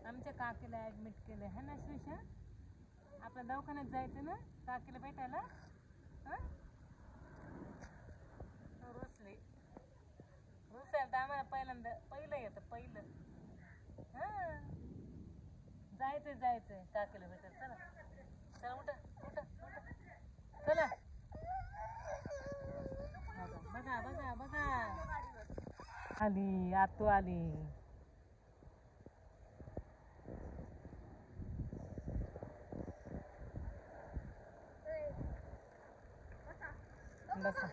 आमच्या काकीला ॲडमिट केलं है ना श्रीषा. आपल्या दवाखान्यात जायचं ना काकीला भेटायला. हां रुसले रुसायला तर आम्हाला पहिलं येतं पहिलं. हां जायचंय काकीला भेटायला. चला चला उठा उठा उठा चला. बघा बघा बघा आली आतू आली. बसा.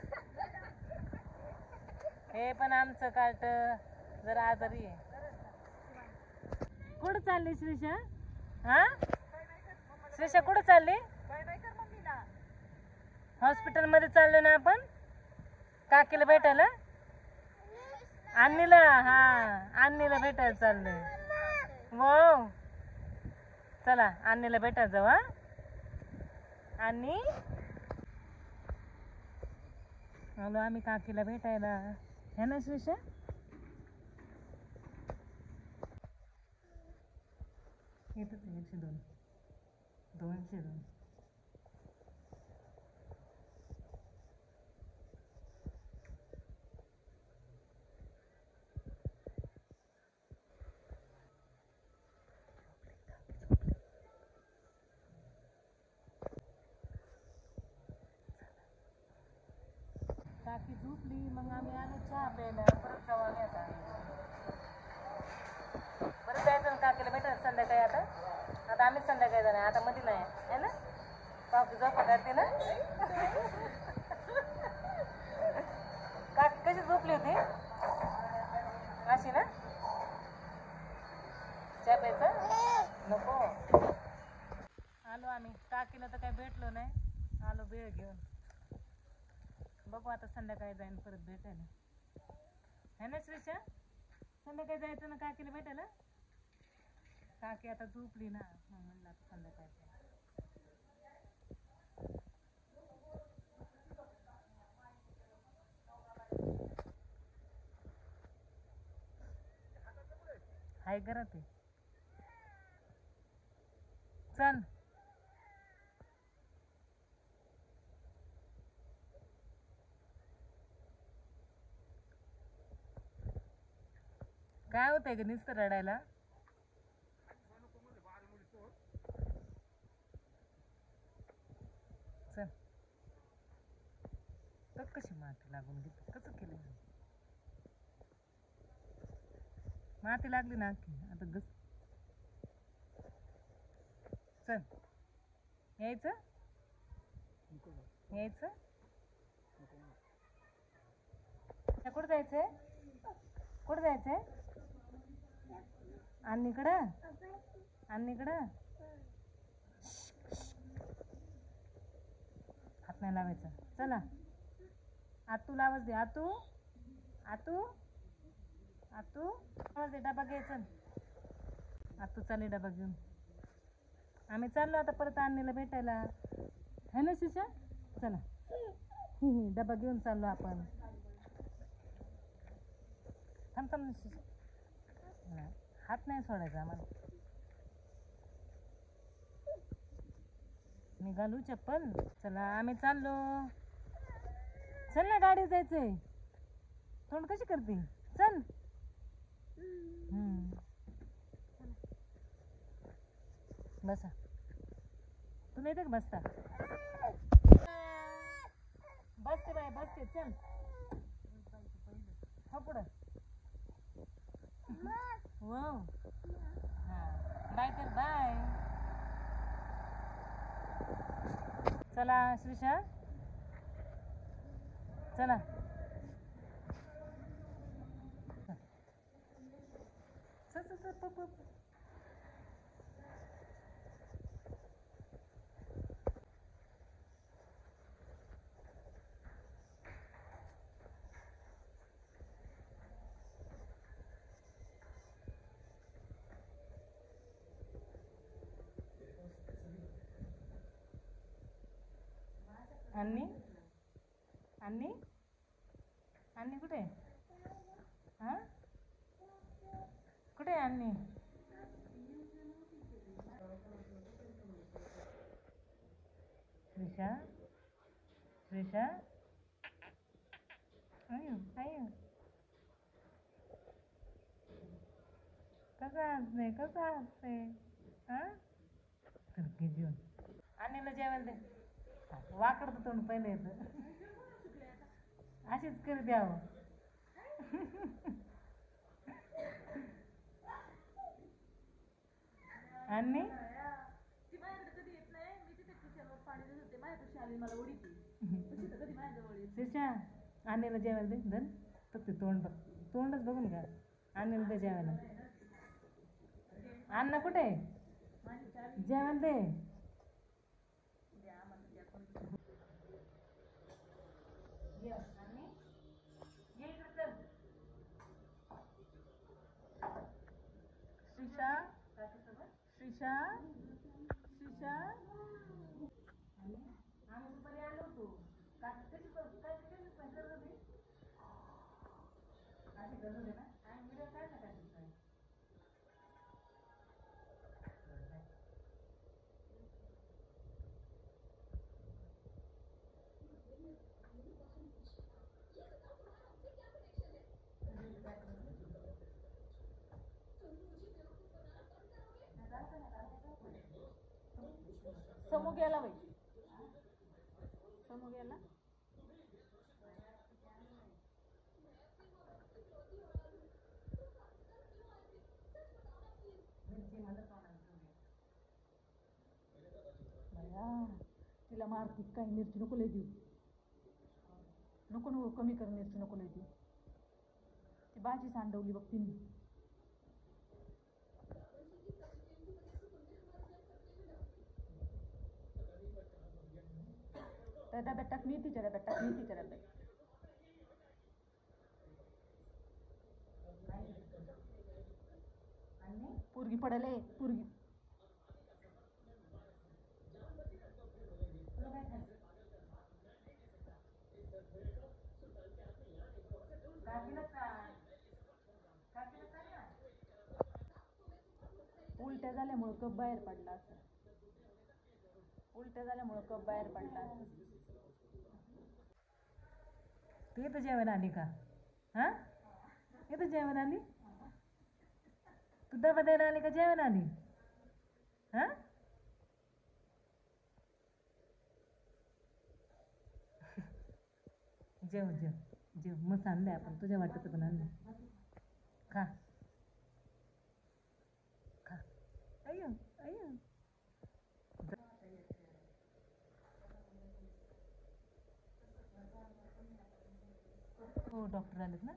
हे पण आमचं कार्ट जरा आजारी आहे. कुठं चालली श्रीषा? हा श्रीषा कुठं चालली? हॉस्पिटलमध्ये चाललो ना आपण काकीला भेटायला. अन्नीला हा अन्नीला भेटायला चाललोय. हो चला अन्नीला भेटायला जाऊ. हा अन्नी आलो आम्ही काकीला भेटायला है ना श्रीषा. येतच 102 202. काकी झोपली मग आम्ही आलो चहा प्यायला. परत जाऊ आम्ही आता. परत जायचं ना काकीला भेटायला संध्याकाळी. आता आम्ही संध्याकाळी जाणार आता मध्ये नाही है ना. काकी झोपा करते ना. काकी कशी झोपली होती अशी ना. चहा प्यायचा नको. आलो आम्ही काकीला तर काही भेटलो नाही. आलो वेळ घेऊन. बघू आता संध्याकाळी जाईन परत भेटायला है ना श्रीषा. संध्याकाळी जायचं ना काकीला भेटायला. काकी आता झोपली ना मग म्हणलं आता संध्याकाळी हाय घरात आहे. चल काय होतंय ग नुसतं रडायला. चल तर कशी माती लागून घेते कसं केलं. माती लागली ना की आता गस. चल यायचं यायचं. कुठं जायचंय कुठं जायचंय. अन्नीकडं अन्नीकडं. हात नाही लावायचा. चला आतू आवाज दे. आतू आतू आतू आवाज दे. डबा घ्यायचा. आतू चालली डबा घेऊन. आम्ही चाललो आता परत अन्नीला भेटायला है ना शिशा. चला डबा घेऊन चाललो आपण. थांब थांब शिशा. हात नाही सोडायचा आम्हाला. मी घालू चप्पल. चला आम्ही चाललो. चल ना गाडी जायचंय. तोंड कशी करते. चल बसा. तुला येते का बसता. बसते बाय बसते. चल हो पुढं. हो हां बाय कर बाय. चला श्रीषा चला. चल चल चल पप. अन्नी अन्नी अन्नी कुठे हां कुठे अन्नी. श्रीषा श्रीषा अयो अयो कसं हसते हां सारखे जेवण आणलेलं जेवायला दे वाकडतं तोंड पहिले येतं अशीच करी द्यावं आणि ती माझ्याकडे कधी येत नाही मी तिथे किचनवर पाणी देत होते माझ्यापाशी आली मला उडीती तशी तर कधी माझ्याजवळ येत श्रीषा आणलेलं जेवायला दे धन फक्त तोंड बघ तोंडच बघून घ्या आणलेलं दे जेवायला अन्न कुठे आहे माझी चावी जेवायला दे द्या मला द्या कोणी श्रीषा श्रीषा श्रीषा आम्ही दुपारी आलो होतो काय कशी काय करत होती अशी करत होते ना आणि व्हिडिओ काय ना काय समू गेला बाई समू गेला बया तिला मारती काही मिरची नको लय देऊ नको नको कमी कर मिरची नको लय देऊ ती भाजी सांडवली बघ तिने त्या डब्यात टाक मेथीच्या डब्यात टाक मेथीच्या डब्यात पोरगी पडले पोरगी उलट्या झाल्यामुळं कप बाहेर पडला असं उलट्या झाल्यामुळं कप बाहेर पडला असं तू इथं जेवण आली का हां इथं जेवण आली तू डबा द्यायला आली का जेवण आली हां जेव जेव जेव मस्त आणलं आपण तुझ्या वाटचं पण आणलं खा खा अय्यो अय्यो हो डॉक्टर आलेत ना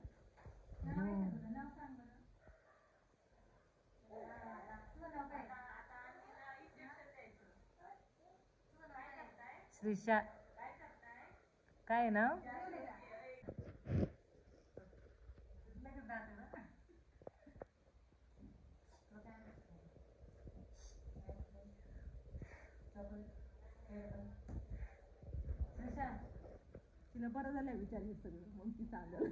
श्रीषा काय ना श्रीषा तिला बरं झालं विचारली सगळं मग ती सांगल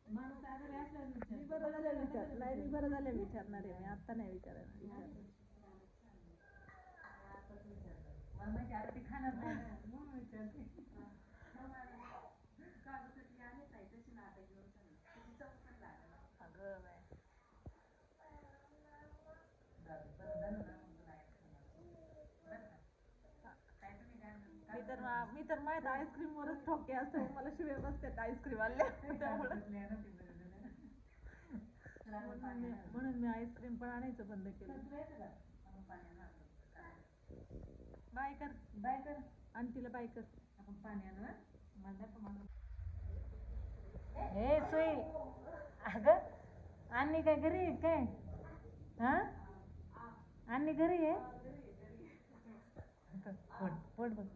माणूस आजारी असल्यावर मी बरं झालं विचार नाही मी बरं झालं विचारणार आहे मी आत्ता नाही विचारणार मला माहिती आता ती खाणार नाही म्हणून विचारते अगं बाय मी तर माहित आईस्क्रीम वरच ठोके असते मला शिवाय बसतात आईस्क्रीम आले म्हणून मी आईस्क्रीम पण आणायचं बंद केलं बाय कर आणि तिला बाय कर आपण पाणी आणू मला हे सोई अगं आणि काय घरी आहे काय हां आणि घरी आहे पोट पोट बघ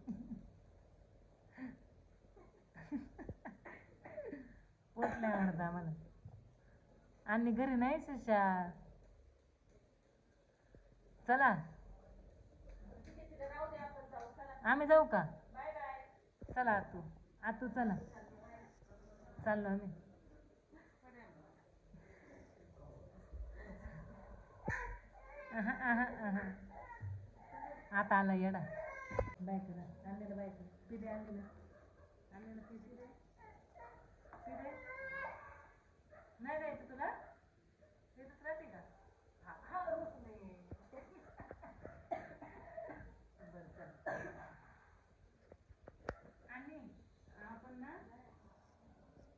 पोट नाही आवडत आम्हाला आणि घरी नाही शिशा चला आम्ही जाऊ का चला आतू चला चाललो आम्ही आता आला येडा बाय करा आणलेलं, बाय कर पिढे आणलेलं, आणलेलं पिढे पिढे नाही जायचं तुला तिथंच राहते का? हा हा बस नाही बरं चल. आणि आपण ना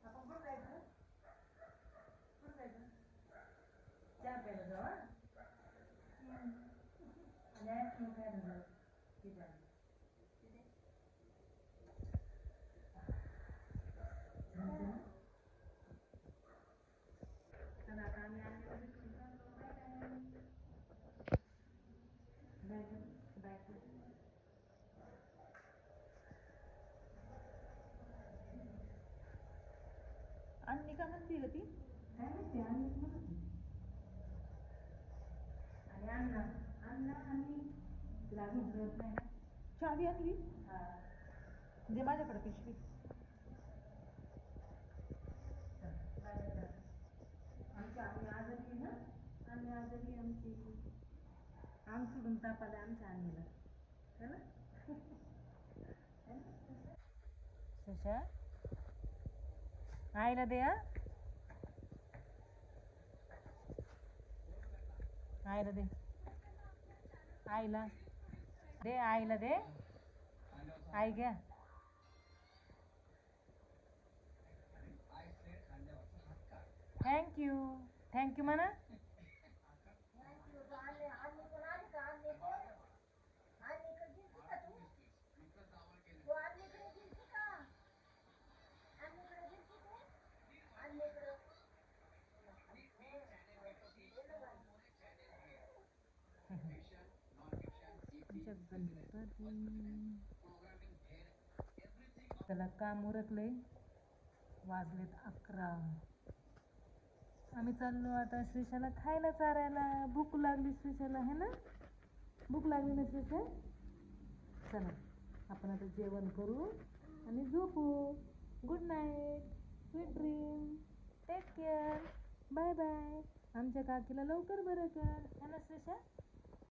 आपण कुठं जायचं, कुठं जायचं, चहा प्यायला जाऊ हा आणि आईस्क्रीम खायला जाऊ तिथे चला आता आम्ही आणलेलं बिस्किट खातो. Bye bye bye bye. आणली का म्हणते ग ती? काय माहिती आणलं म्हणत होती. आणि अण्णा अण्णा आणि तिला अजून कळत नाही ना. चावी आणली हा जे माझ्याकडे पिशवी. चल बाय बाय करा. आमची आम्ही आजारी आहे ना, आम्ही आजारी आमची आम सोडून तापाला आमच्या आणलेलं है ना. सुशा आईला दे हा, आईला दे, आईला दे, आईला दे, आई घ्या. थँक्यू थँक्यू म्हणा. त्याला काम उरकले, वाजलेत 11. आम्ही चाललो आता श्रीशाला खायला चारायला. भूक लागली श्रीशाला है ना, भूक लागली ना श्रीशा. चला आपण आता जेवण करू आणि झोपू. Good night, sweet dream, take care, bye bye. आमच्या काकीला लवकर बरं कर है ना श्रीशा.